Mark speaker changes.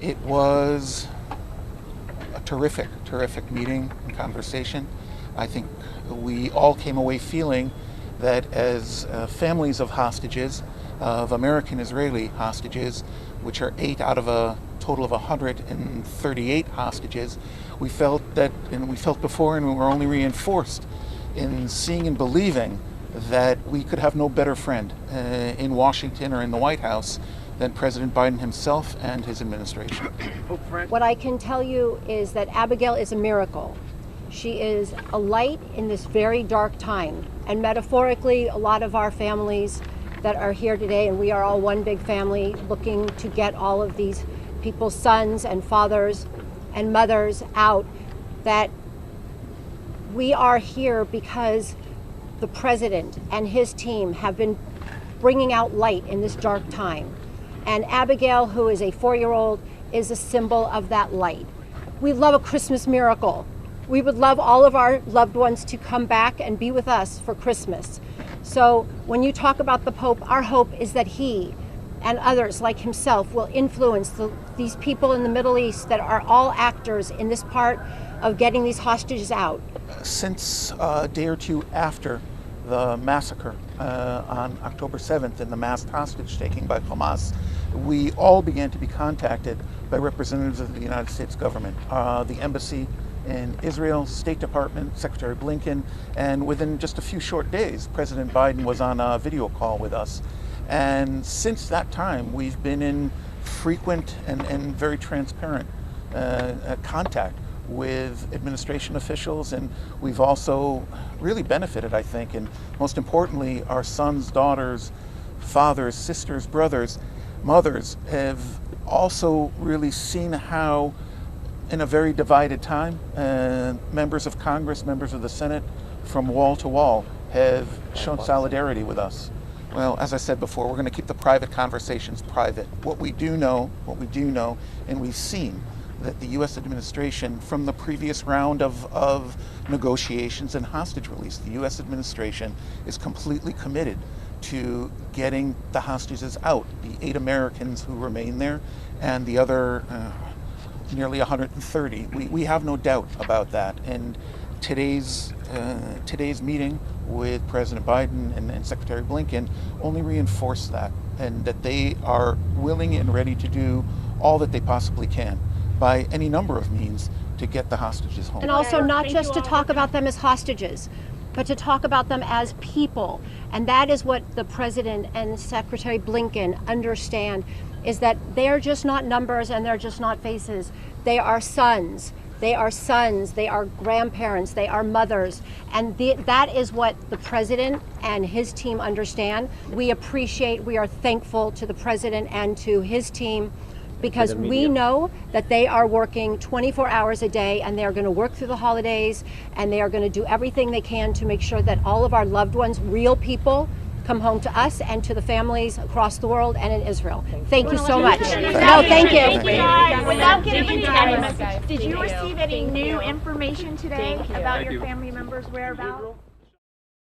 Speaker 1: It was a terrific meeting and conversation. I think we all came away feeling that as families of hostages, of American-Israeli hostages, which are 8 out of a total of 138 hostages, we felt that, and we felt before, and we were only reinforced in seeing and believing that we could have no better friend in Washington or in the White House than President Biden himself and his administration.
Speaker 2: What I can tell you is that Abigail is a miracle. She is a light in this very dark time. And metaphorically, a lot of our families that are here today, and we are all one big family, looking to get all of these people's sons and fathers and mothers out, that we are here because the president and his team have been bringing out light in this dark time. And Abigail, who is a 4-year-old, is a symbol of that light. We love a Christmas miracle. We would love all of our loved ones to come back and be with us for Christmas. So when you talk about the Pope, our hope is that he and others like himself will influence these people in the Middle East that are all actors in this part of getting these hostages out.
Speaker 1: Since a day or two after the massacre on October 7th and the mass hostage taking by Hamas, we all began to be contacted by representatives of the United States government, the embassy in Israel, State Department, Secretary Blinken, and within just a few short days, President Biden was on a video call with us. And since that time, we've been in frequent and very transparent contact with administration officials, and we've also really benefited, I think, and most importantly, our sons, daughters, fathers, sisters, brothers, mothers have also really seen how, in a very divided time, members of Congress, members of the Senate, from wall to wall, have shown solidarity with us. Well, as I said before, we're going to keep the private conversations private. What we do know, and we've seen that the U.S. administration, from the previous round of negotiations and hostage release, the U.S. administration is completely committed to getting the hostages out, the 8 Americans who remain there, and the other nearly 130. We have no doubt about that. And today's meeting with President Biden and Secretary Blinken only reinforced that, and that they are willing and ready to do all that they possibly can by any number of means to get the hostages home.
Speaker 2: And also not just to talk about them as hostages, but to talk about them as people. And that is what the President and Secretary Blinken understand, is that they're just not numbers and they're just not faces. They are sons. They are sons, they are grandparents, they are mothers. And that is what the President and his team understand. We are thankful to the President and to his team, because we know that they are working 24 hours a day, and they are going to work through the holidays, and they are going to do everything they can to make sure that all of our loved ones, real people, come home to us and to the families across the world and in Israel. Thank you so much. No, thank you.
Speaker 3: Without getting into names, did you receive any new information today about your family members' whereabouts?